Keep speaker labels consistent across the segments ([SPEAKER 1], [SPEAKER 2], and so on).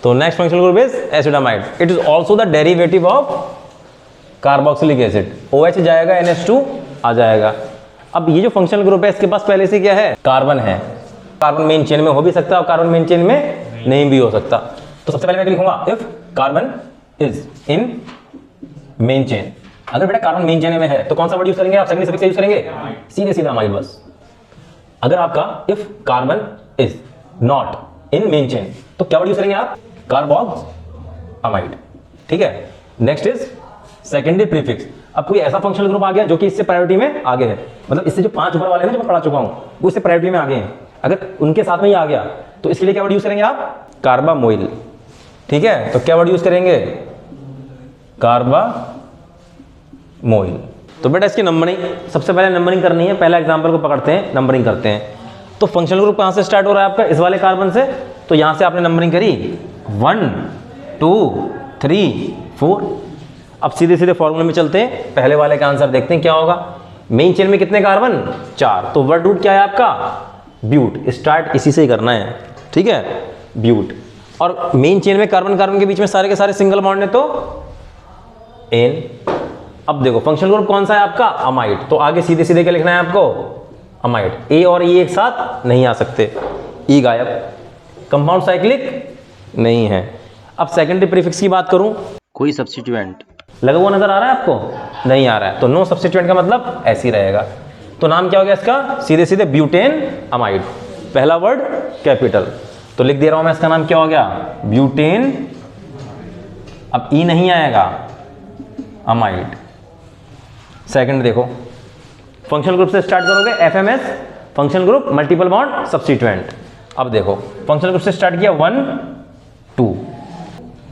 [SPEAKER 1] तो next functional group is acetamide. It is also the derivative of carboxylic acid. OH जाएगा, NH2 आ जाएगा। अब ये जो फंक्शनल ग्रुप है इसके पास पहले से क्या है, कार्बन है। कार्बन मेन चेन में हो भी सकता है और कार्बन मेन चेन में नहीं भी हो सकता। तो सबसे पहले मैं लिखूंगा if carbon is in main chain. अगर बेटा कार्बन मेन चेन में है तो कौन सा वर्ड यूज करेंगे आप, सेकेंडरी सफिक्स यूज करेंगे, सीधे सीधा अमाइड बस। अगर आपका if carbon is not in main chain तो क्या वर्ड यूज करेंगे आप, कार्बोक्स अमाइड। ठीक है। Next is secondary prefix. अब कोई ऐसा फंक्शनल ग्रुप आ गया जो कि इससे प्रायोरिटी में आगे है, मतलब इससे जो 5 ऊपर वाले हैं जो मैं पढ़ा चुका हूं वो इससे प्रायोरिटी में आगे हैं, अगर उनके साथ में ही आ गया तो इसके लिए क्या वर्ड यूज करेंगे आप, कार्बामोइल। ठीक है। तो क्या वर्ड यूज करेंगे, कार्बामोइल। तो बेटा इसकी नंबरिंग, सबसे पहले नंबरिंग करनी है। पहला एग्जांपल को पकड़ते हैं, नंबरिंग करते हैं। तो फंक्शनल ग्रुप कहां से स्टार्ट हो रहा है आपका, इस वाले कार्बन से। तो यहां से आपने नंबरिंग करी 1 2 3 4। अब सीधे सीधे फॉर्मूले में चलते हैं, पहले वाले का आंसर देखते हैं क्या होगा। मेन चेन में कितने कार्बन, 4, तो वर्ड रूट क्या है आपका, ब्यूट। स्टार्ट इसी से ही करना है। ठीक है, ब्यूट। और मेन चेन में कार्बन कार्बन के बीच में सारे के सारे सिंगल बॉन्ड है तो एन। अब देखो फंक्शनल ग्रुप कौन सा है आपका, अमाइड। तो आगे सीधे सीधे क्या लिखना है आपको, अमाइड। ए और ई एक साथ नहीं आ सकते, ई गायब। कंपाउंड साइक्लिक नहीं है। अब सेकेंडरी प्रीफिक्स की बात करूं, कोई सब्स्टिट्यूएंट लगा हुआ नजर आ रहा है आपको, नहीं आ रहा है, तो नो सब्स्टिट्यूएंट का मतलब ऐसे ही रहेगा। तो नाम क्या हो गया इसका, सीधे सीधे ब्यूटेन अमाइड। पहला वर्ड कैपिटल, तो लिख दे रहा हूं मैं, इसका नाम क्या हो गया, ब्यूटेन। अब ई नहीं आएगा, अमाइड। सेकंड देखो, फंक्शनल ग्रुप से स्टार्ट करोगे, FMS functional group multiple bond substituent. अब देखो फंक्शनल ग्रुप से स्टार्ट किया 1 2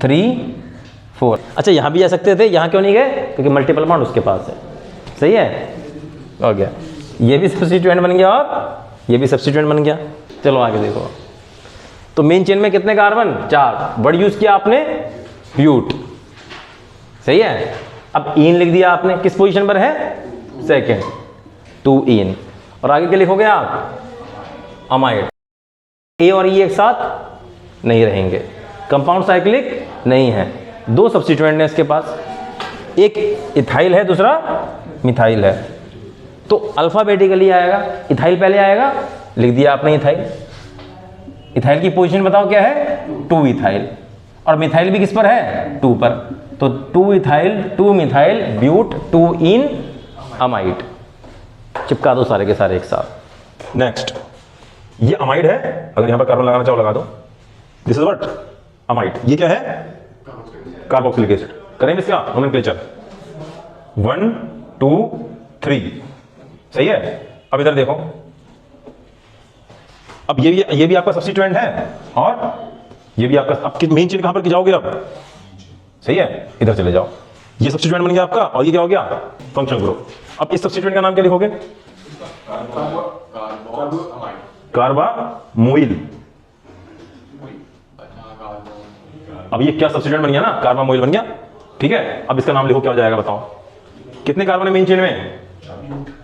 [SPEAKER 1] 3 4। अच्छा यहां भी जा सकते थे, यहां क्यों नहीं गए, क्योंकि मल्टीपल बॉन्ड उसके पास है। सही है, हो गया। ये भी सब्स्टिट्यूएंट बन गया और ये भी सब्स्टिट्यूएंट बन गया। चलो आगे देखो। तो मेन चेन में कितने कार्बन, 4। वर्ड यूज किया आपने, ब्यूट। सही है। अब इन लिख दिया आपने, किस पोजीशन पर है, सेकेंड, 2 इन। और आगे क्या लिखोगे आप, अमाइड। ए और ई एक साथ नहीं रहेंगे, कंपाउंड साइक्लिक नहीं है। 2 सब्स्टिट्यूएंट है इसके पास, एक इथाइल है, दूसरा मिथाइल है। तो अल्फाबेटिकली आएगा, इथाइल पहले आएगा, लिख दिया आपने इथाइल। इथाइल की पोजीशन बताओ क्या है, 2 इथाइल। और मिथाइल भी किस पर है, 2 पर। तो 2 ethyl 2 methyl but 2 an amide. चिपका दो सारे के सारे एक साथ। नेक्स्ट, ये अमाइड है, अगर यहां पर कार्बन लगाना चाहो लगा दो। This is what, amide. ये क्या है, कार्बोक्सिलिक एसिड। करेंगे इसका नोमेनक्लेचर 1 2 3। सही है। अब इधर देखो, अब ये भी आपका सब्स्टिट्यूएंट है और ये भी आपका। अब मेन चेन कहां पर जाओगे अब, सही है, इधर चले जाओ। ये सब्स्टिट्यूएंट बन गया आपका और ये क्या हो गया, फंक्शनल ग्रुप। अब इस सब्स्टिट्यूएंट का नाम क्या लिखोगे, कार्बामोइल। अब ये क्या सब्स्टिट्यूएंट बन गया ना, कार्बामोइल बन गया। ठीक है। अब इसका नाम लिखो, क्या हो जाएगा बताओ, कितने कार्बन है मेन चेन में,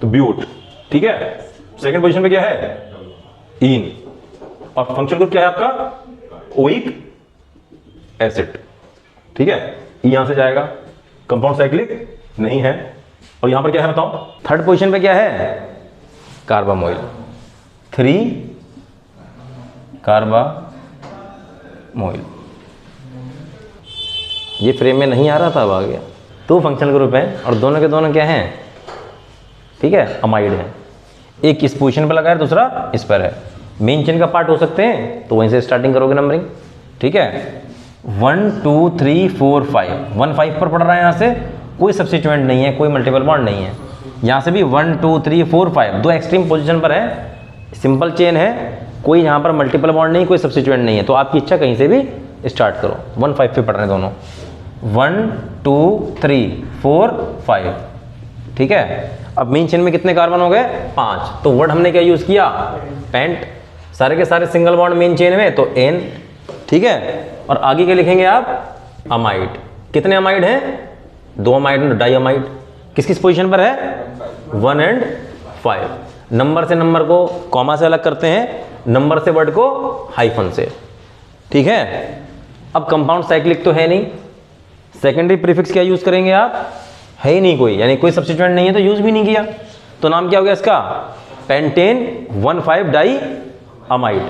[SPEAKER 1] तो ब्यूट। ठीक है। सेकंड पोजीशन पे क्या है, इन। और फंक्शनल ग्रुप क्या है आपका, ओइक एसिड। ठीक है। यहां से जाएगा, कंपाउंड साइक्लिक नहीं है। और यहां पर क्या है बताओ, थर्ड पोजीशन पे क्या है, कार्बामोइल। 3 कार्बामोइल। ये फ्रेम में नहीं आ रहा था, अब आ गया। 2 फंक्शनल ग्रुप है और दोनों के दोनों क्या हैं, ठीक है, अमाइड है। एक इस पोजीशन पर लगा है, दूसरा इस पर है। मेन चेन का पार्ट हो सकते हैं तो वहीं से स्टार्टिंग करोगे नंबरिंग। ठीक है। 1 2 3 4 5। 1 5 पर पड़ रहा है, यहां से कोई सब्स्टिट्यूएंट नहीं है, कोई मल्टीपल बॉन्ड नहीं है। यहां से भी 1 2 3 4 5, 2 एक्सट्रीम पोजीशन पर है, सिंपल चेन है, कोई यहां पर मल्टीपल बॉन्ड नहीं, कोई सब्स्टिट्यूएंट नहीं है। तो आपकी इच्छा कहीं से भी स्टार्ट करो। 1 5 पे पड़ रहे हैं दोनों, 1 2 3 4 5। ठीक है। अब मेन चेन में कितने कार्बन हो गए, 5। तो वर्ड हमने क्या यूज किया, पेंट। सारे के सारे सिंगल बॉन्ड मेन चेन में, तो एन। ठीक है। और आगे क्या लिखेंगे आप, अमाइड। कितने अमाइड हैं, 2 अमाइड और डाई अमाइड। किस किस पोजीशन पर है, 1 और 5। नंबर से नंबर को कॉमा से अलग करते हैं, नंबर से वर्ड को हाइफन से। ठीक है। अब कंपाउंड साइक्लिक तो है नहीं, सेकेंडरी प्रीफिक्स क्या यूज करेंगे आप, है ही नहीं कोई, यानी कोई सब्स्टिट्यूएंट नहीं है तो यूज भी नहीं किया, तो नाम क्या हो गया इसका, पेंटेन 1,5 डाई अमाइड।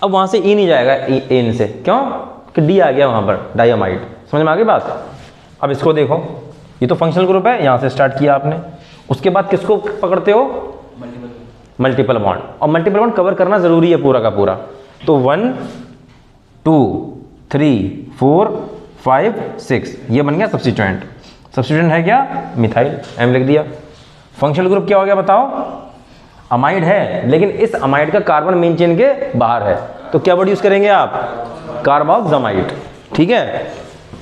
[SPEAKER 1] अब वहां से ई नहीं जाएगा एन से, क्यों कि डी आ गया वहां पर, डाई अमाइड। समझ में आ गई बात। अब इसको देखो, ये तो फंक्शनल ग्रुप है, यहां से स्टार्ट किया आपने, उसके बाद किसको पकड़ते हो, मल्टीपल बॉन्ड, और मल्टीपल बॉन्ड कवर करना जरूरी है पूरा का पूरा। तो 1 2 3 4 5 6 ये बन गया सब्स्टिट्यूएंट। सब्स्टिट्यूएंट है क्या, मिथाइल, एम लिख दिया। फंक्शनल ग्रुप क्या हो गया बताओ, अमाइड है, लेकिन इस अमाइड का कार्बन मेन चेन के बाहर है, तो क्या वर्ड यूज करेंगे आप, कार्बोक्सामाइड। ठीक है,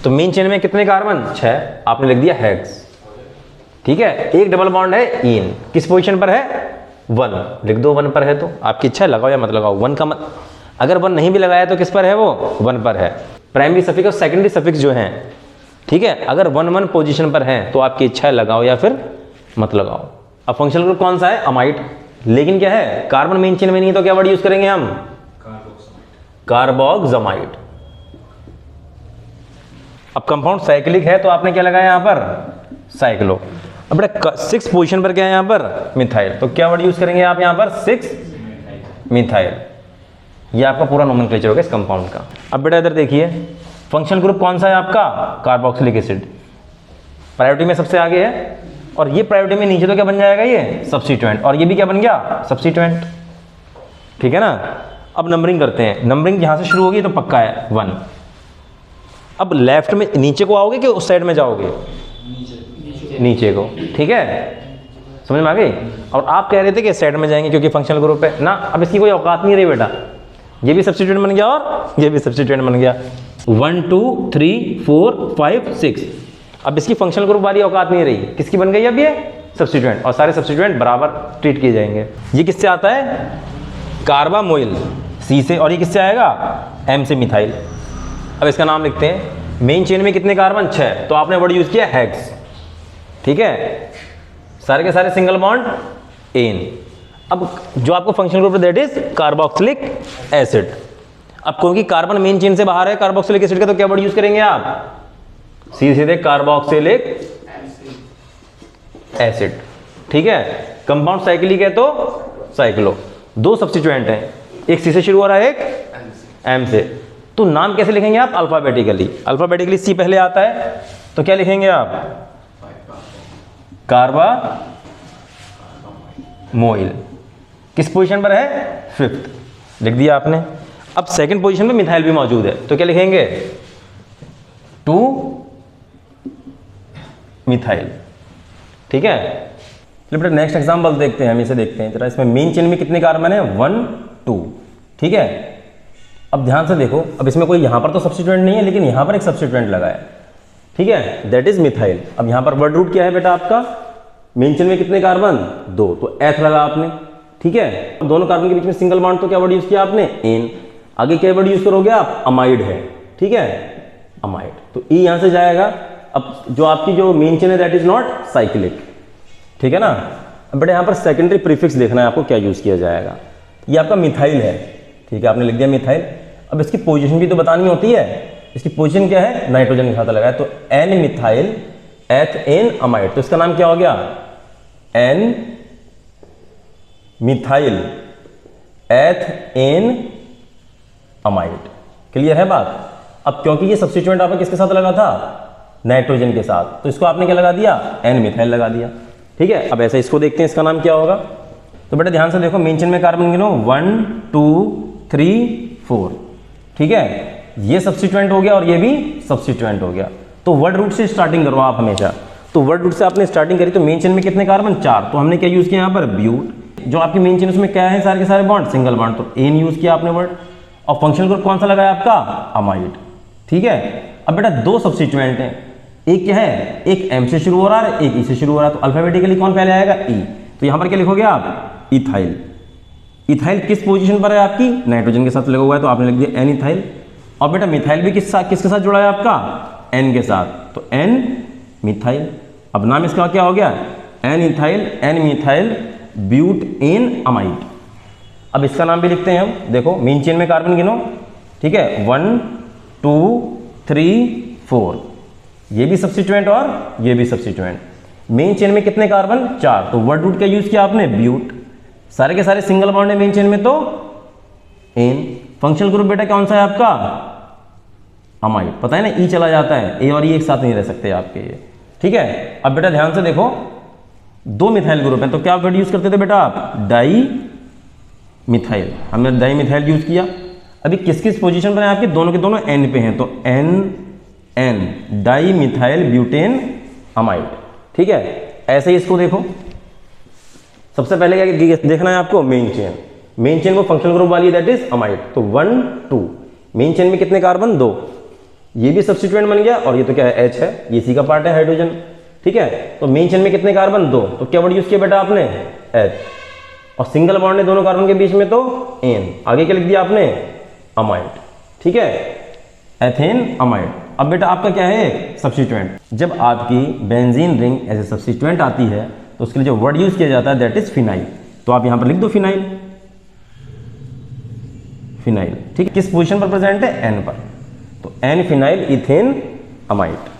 [SPEAKER 1] तो मेन चेन में कितने कार्बन, 6, आपने लिख दिया हेक्स। ठीक है, एक डबल बॉन्ड है इन, किस पोजीशन पर है, 1, लिख दो 1 पर है, तो आपकी इच्छा है लगाओ या मत लगाओ। 1 का मत, अगर 1 नहीं भी लगाया तो किस पर है वो, 1 पर है। प्राइमरी सफिक्स और सेकेंडरी सफिक्स जो हैं, ठीक है, अगर 1 पोजीशन पर हैं तो आपकी इच्छा है लगाओ या फिर मत लगाओ। अब फंक्शनल ग्रुप कौन सा है, अमाइड, लेकिन क्या है, कार्बन मेन चेन में नहीं है, तो क्या वर्ड यूज करेंगे हम, कार्बोक्सामाइड। अब कंपाउंड साइक्लिक है तो आपने क्या लगाया यहां पर, साइक्लो। अब बेटा 6 पोजीशन पर क्या है यहां पर, मिथाइल, तो क्या वर्ड यूज करेंगे आप यहां पर, 6 मिथाइल। ये आपका पूरा नोमेनक्लेचर हो गया इस कंपाउंड का। अब बेटा इधर देखिए, फंक्शनल ग्रुप कौन सा है आपका, कार्बोक्सिलिक एसिड, प्रायोरिटी में सबसे आगे है, और ये प्रायोरिटी में नीचे तो क्या बन जाएगा, ये सब्स्टिट्यूएंट, और ये भी क्या बन गया, सब्स्टिट्यूएंट। ठीक है ना। अब नंबरिंग करते हैं, नंबरिंग यहां से शुरू होगी तो पक्का है 1। अब लेफ्ट में नीचे को आओगे कि उस साइड में जाओगे, नीचे को। ठीक है, समझ में आ गई। और आप कह रहे थे कि इस साइड में जाएंगे क्योंकि फंक्शनल ग्रुप है ना, अब इसकी कोई औकात नहीं रही बेटा, ये भी सब्स्टिट्यूएंट बन गया और ये भी सब्स्टिट्यूएंट बन गया। 1 2 3 4 5 6, अब इसकी फंक्शनल ग्रुप वाली औकात नहीं रही, किसकी बन गई अब ये, सब्स्टिट्यूएंट, और सारे सब्स्टिट्यूएंट बराबर ट्रीट किए जाएंगे। ये किससे आता है, कार्बामोइल, सी से, और ये किससे आएगा, एम से, मिथाइल। अब इसका नाम लिखते हैं। मेन चेन में कितने कार्बन, 6, तो आपने वर्ड यूज किया हेक्स। ठीक है, सारे के सारे सिंगल बॉन्ड एन। अब जो आपको functional group that is carboxylic acid. अब क्योंकि कार्बन मेन चेन से बाहर है कार्बोक्सिलिक एसिड का, तो क्या वर्ड यूज करेंगे आप, सीधे कार्बोक्सिलिक एसिड। ठीक है, कंपाउंड साइक्लिक है तो साइक्लो। 2 सब्स्टिट्यूएंट हैं, एक सी से शुरू हो रहा है, एक एम से, तो नाम कैसे लिखेंगे आप, अल्फाबेटिकली। अल्फाबेटिकली सी पहले आता है तो क्या लिखेंगे आप, कार्बामोइल। किस पोजीशन पर है, 5th, लिख दिया आपने। अब सेकंड पोजीशन में मिथाइल भी मौजूद है, तो क्या लिखेंगे, 2 मिथाइल। ठीक है, चलिए बेटा नेक्स्ट एग्जांपल देखते हैं, हम इसे देखते हैं जरा। इसमें मेन चेन में कितने कार्बन है, 1 2। ठीक है, अब ध्यान से देखो, अब इसमें कोई यहां पर तो सब्स्टिट्यूएंट नहीं है, लेकिन यहां पर एक सब्स्टिट्यूएंट लगा है। ठीक है, दैट इज मिथाइल। अब यहां पर वर्ड रूट क्या है बेटा आपका, मेन चेन में कितने कार्बन, 2, तो एथ लगा आपने। ठीक है, दोनों कार्बन के बीच में सिंगल बॉन्ड, तो क्या वर्ड यूज किया आपने, एन। आगे क्या वर्ड यूज करोगे आप, अमाइड है। ठीक है, अमाइड, तो ई यहां से जाएगा। अब जो आपकी जो मेन चेन है दैट इज नॉट साइक्लिक। ठीक है ना। अब बेटा यहां पर सेकेंडरी प्रीफिक्स देखना है आपको, क्या यूज किया जाएगा। ये आपका मिथाइल है, ठीक है, आपने लिख दिया मिथाइल। अब इसकी पोजीशन भी तो बतानी होती है, इसकी पोजीशन क्या है, नाइट्रोजन के साथ लगा है, तो एन मिथाइल एथ एन अमाइड, तो इसका नाम क्या हो गया, एन मिथाइल एथ एन अमाइड। क्लियर है बात। अब क्योंकि ये सब्स्टिट्यूएंट आपने किसके साथ लगा था, नाइट्रोजन के साथ, तो इसको आपने क्या लगा दिया, एन मिथाइल लगा दिया। ठीक है, अब ऐसा इसको देखते हैं, इसका नाम क्या होगा। तो बेटा ध्यान से देखो, मेन चेन में कार्बन गिनो, 1 2 3 4। ठीक है, ये सब्स्टिट्यूएंट हो गया और ये भी सब्स्टिट्यूएंट हो गया। तो वर्ड रूट से स्टार्टिंग करो आप हमेशा, तो वर्ड रूट से आपने स्टार्टिंग करी, तो मेन चेन में कितने कार्बन, 4, तो हमने क्या यूज किया यहाँ पर, ब्यूट। जो आपकी मेन चेन उसमें क्या है, सारे के सारे बॉन्ड सिंगल बॉन्ड, तो एन यूज किया आपने वर्ड। और फंक्शनल ग्रुप कौन सा लगाया आपका, अमाइड। ठीक है, अब बेटा 2 सब्स्टिट्यूएंट हैं, एक क्या है, एक एम से शुरू हो रहा है, एक ई से शुरू हो रहा है, तो अल्फाबेटिकली कौन पहले आएगा, ई। तो यहां पर क्या लिखोगे आप, इथाइल। इथाइल किस पोजीशन पर है आपकी, नाइट्रोजन के साथ लगा हुआ है, तो आपने लिख दिया एन इथाइल। और बेटा मिथाइल भी किसके साथ जुड़ा है आपका, एन के साथ, तो एन मिथाइल। अब नाम इसका क्या हो गया, N ethyl N methyl but an amide. अब इसका नाम भी लिखते हैं हम, देखो मेन चेन में कार्बन गिनो। ठीक है, 1 2 3 4, ये भी सब्स्टिट्यूएंट और ये भी सब्स्टिट्यूएंट। मेन चेन में कितने कार्बन? 4, तो वर्ड रूट का यूज किया आपने ब्यूट। सारे के सारे सिंगल बॉन्ड है मेन चेन में, तो एन। फंक्शनल ग्रुप बेटा कौन सा है आपका? अमाइड। पता है ना, ई चला जाता है, ए और ई एक साथ नहीं रह सकते आपके ये, ठीक है। अब बेटा ध्यान से देखो, 2 मिथाइल ग्रुप है, तो क्या वर्ड यूज करते थे बेटा आप? Di methyl. हमने डाई मिथाइल यूज किया। अभी किस किस पोजीशन पर है आपके? दोनों के दोनों एन पे हैं, तो N di methyl butane amide, ठीक है। ऐसे ही इसको देखो, सबसे पहले क्या देखना है आपको? Main chain. मेन चेन वो फंक्शनल ग्रुप वाली दैट इज अमाइड, तो 1 2। मेन चेन में कितने कार्बन? 2। ये भी सब्स्टिट्यूएंट बन गया, और ये तो क्या है? H है, ये सी का पार्ट है, हाइड्रोजन, ठीक है। तो मेन चेन में कितने कार्बन? 2, तो क्या वर्ड यूज किया बेटा आपने? H। और सिंगल बॉन्ड है दोनों कार्बन के बीच में, तो N। आगे क्या लिख दिया आपने? अमाइड, ठीक है, एथेन अमाइड। अब बेटा आपका क्या है? सब्स्टिट्यूएंट। जब आपकी benzene ring as a substituent आती है, तो उसके लिए जो वर्ड यूज किया जाता है दैट इज फिनाइल। तो आप यहां पर लिख दो फिनाइल, फिनाइल, ठीक है। किस पोजीशन पर प्रेजेंट है? एन पर, तो एन फिनाइल इथेन अमाइड।